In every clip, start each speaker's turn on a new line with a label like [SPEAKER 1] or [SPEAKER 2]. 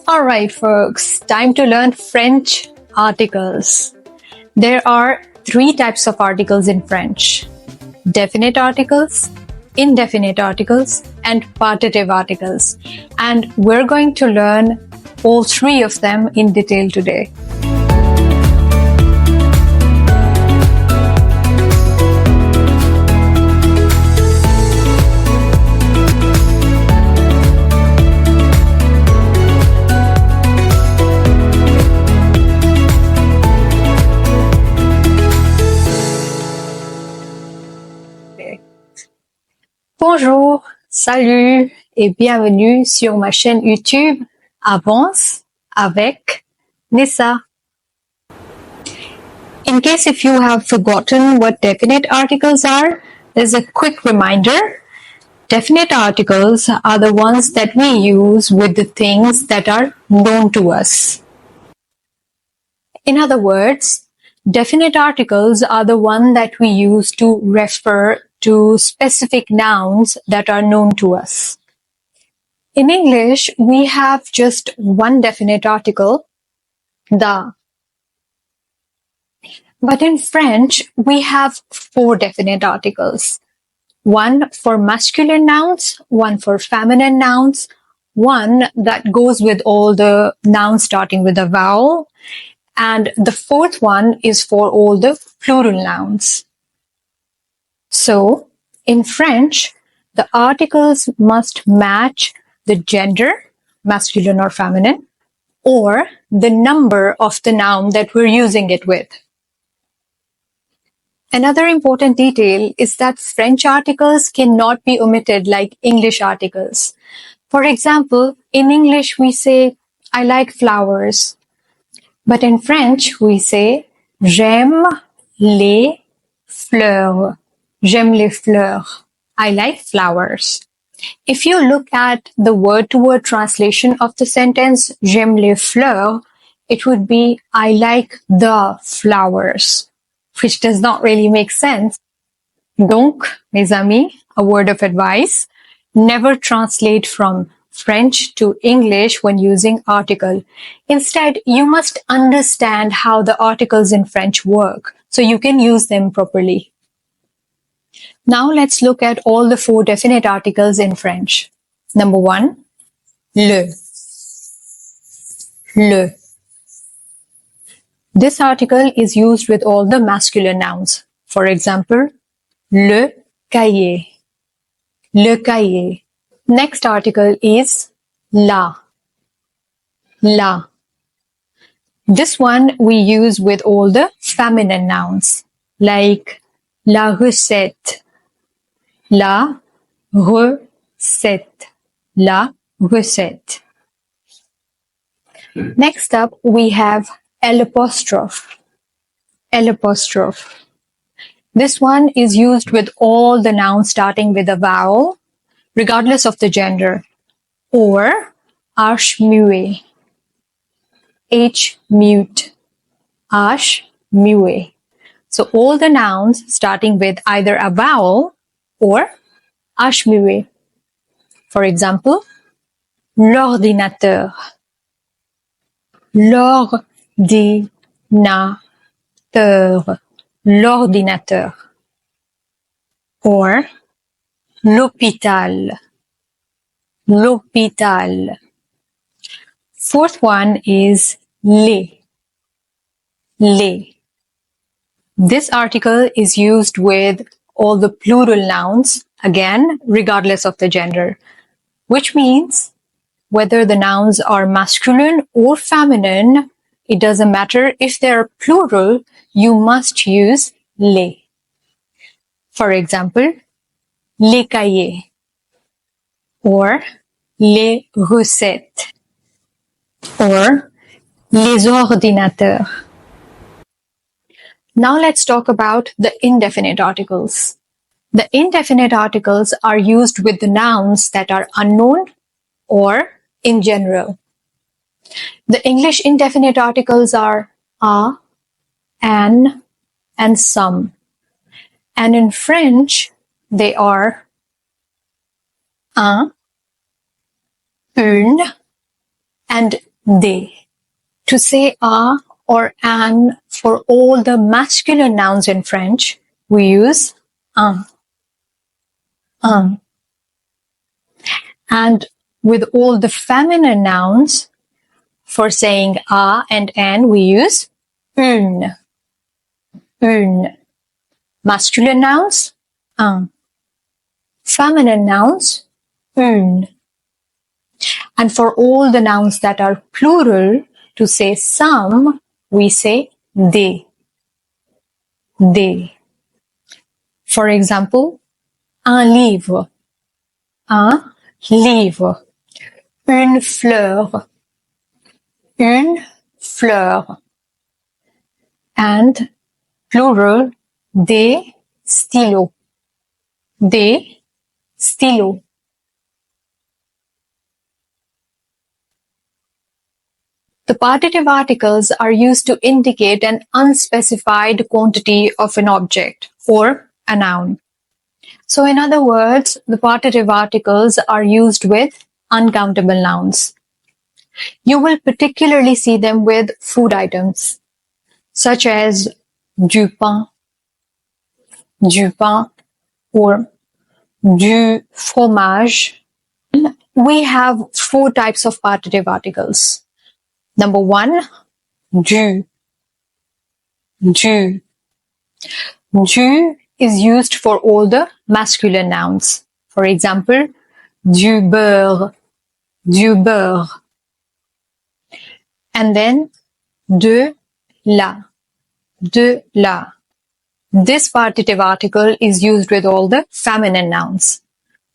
[SPEAKER 1] Alright folks, time to learn French articles. There are three types of articles in French: definite articles, indefinite articles, and partitive articles. And we're going to learn all three of them in detail today. Bonjour, salut et bienvenue sur ma chaîne YouTube Avance avec Nisa. In case if you have forgotten what definite articles are, there's a quick reminder. Definite articles are the ones that we use with the things that are known to us. In other words, definite articles are the one that we use to refer to specific nouns that are known to us. In English, we have just one definite article, the. But in French, we have four definite articles. One for masculine nouns, one for feminine nouns, one that goes with all the nouns starting with a vowel, and the fourth one is for all the plural nouns. So, in French, the articles must match the gender, masculine or feminine, or the number of the noun that we're using it with. Another important detail is that French articles cannot be omitted like English articles. For example, in English we say, I like flowers. But in French we say, j'aime les fleurs. J'aime les fleurs. I like flowers. If you look at the word-to-word translation of the sentence, j'aime les fleurs, it would be, I like the flowers, which does not really make sense. Donc, mes amis, a word of advice, never translate from French to English when using article. Instead, you must understand how the articles in French work, so you can use them properly. Now let's look at all the four definite articles in French. Number one, le. Le. This article is used with all the masculine nouns. For example, le cahier. Le cahier. Next article is la. La. This one we use with all the feminine nouns, like la recette. La recette. La recette. Next up, we have l'apostrophe. L'apostrophe. This one is used with all the nouns starting with a vowel, regardless of the gender, or H muet. H mute. H muet. So all the nouns starting with either a vowel or H muet. For example, l'ordinateur. L'ordinateur. L'ordinateur. Or l'hôpital. L'hôpital. Fourth one is les. Les. This article is used with all the plural nouns, again, regardless of the gender, which means whether the nouns are masculine or feminine, it doesn't matter. If they're plural, you must use les. For example, les cahiers or les recettes or les ordinateurs. Now let's talk about the indefinite articles. The indefinite articles are used with the nouns that are unknown or in general. The English indefinite articles are a, an, and some. And in French, they are un, une, and Des. To say a or an for all the masculine nouns in French, we use un. Un. And with all the feminine nouns, for saying a and an, we use une. Une. Masculine nouns, un. Feminine nouns, une. And for all the nouns that are plural, to say some, we say des. Des. For example, un livre. Un livre. Une fleur. Une fleur. And plural, des stylos. Des stylos. The partitive articles are used to indicate an unspecified quantity of an object or a noun. So in other words, the partitive articles are used with uncountable nouns. You will particularly see them with food items, such as du pain, or du fromage. We have 4 types of partitive articles. Number 1, du. Du. Du is used for all the masculine nouns. For example, du beurre, du beurre. And then de la, de la. This partitive article is used with all the feminine nouns.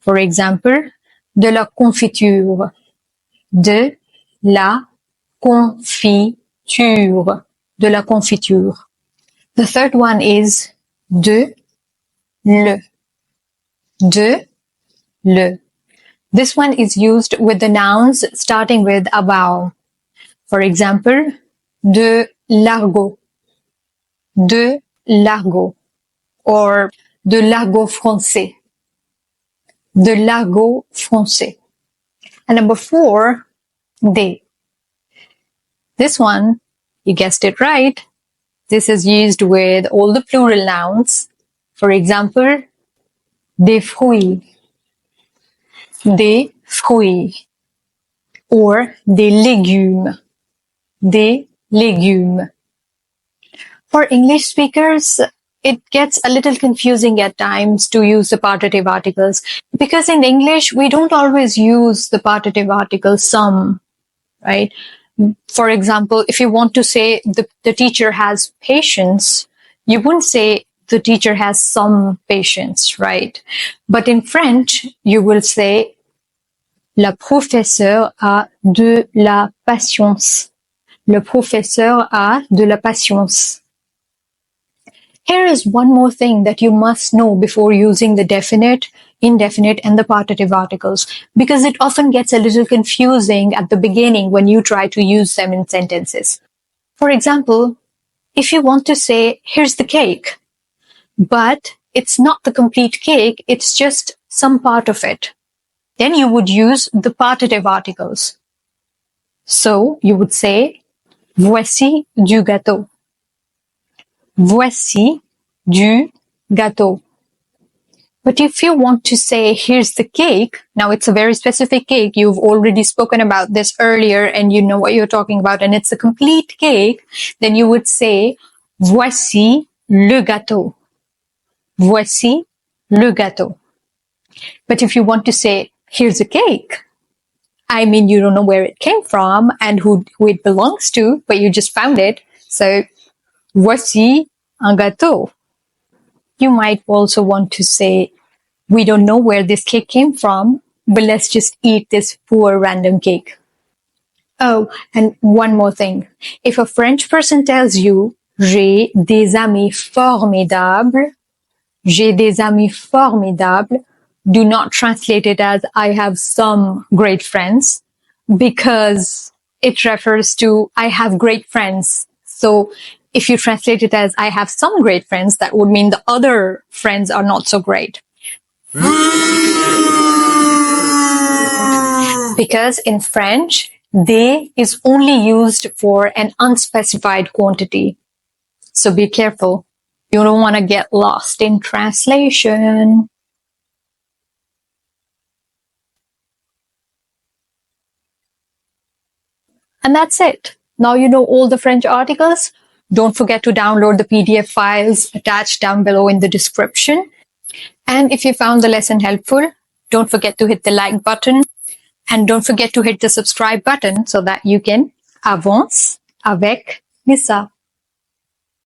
[SPEAKER 1] For example, de la confiture, de la confiture, de la confiture. The third one is de le, de le. This one is used with the nouns starting with a vowel. For example, de l'argot, de l'argot, or de l'argot français, de l'argot français. And number 4, des. This one, you guessed it right, this is used with all the plural nouns. For example, des fruits, or des légumes, des légumes. For English speakers, it gets a little confusing at times to use the partitive articles, because in English, we don't always use the partitive article some, right? For example, if you want to say the teacher has patience, you wouldn't say the teacher has some patience, right? But in French, you will say la professeure a de la patience. Le professeur a de la patience. Here is one more thing that you must know before using the definite, indefinite, and the partitive articles, because it often gets a little confusing at the beginning when you try to use them in sentences. For example, if you want to say, here's the cake, but it's not the complete cake, it's just some part of it, then you would use the partitive articles. So you would say, voici du gâteau. Voici du gâteau. But if you want to say, here's the cake, now it's a very specific cake, you've already spoken about this earlier and you know what you're talking about, and it's a complete cake, then you would say, voici le gâteau. Voici le gâteau. But if you want to say, here's a cake, I mean, you don't know where it came from and who it belongs to, but you just found it. So, voici un gâteau. You might also want to say, we don't know where this cake came from, but let's just eat this poor random cake. Oh, and one more thing. If a French person tells you, j'ai des amis formidables, j'ai des amis formidables, do not translate it as I have some great friends, because it refers to I have great friends. So if you translate it as I have some great friends, that would mean the other friends are not so great. Because in French, They is only used for an unspecified quantity. So be careful. You don't want to get lost in translation. And that's it. Now you know all the French articles. Don't forget to download the PDF files attached down below in the description. And if you found the lesson helpful, don't forget to hit the like button and don't forget to hit the subscribe button so that you can avance avec Nisa.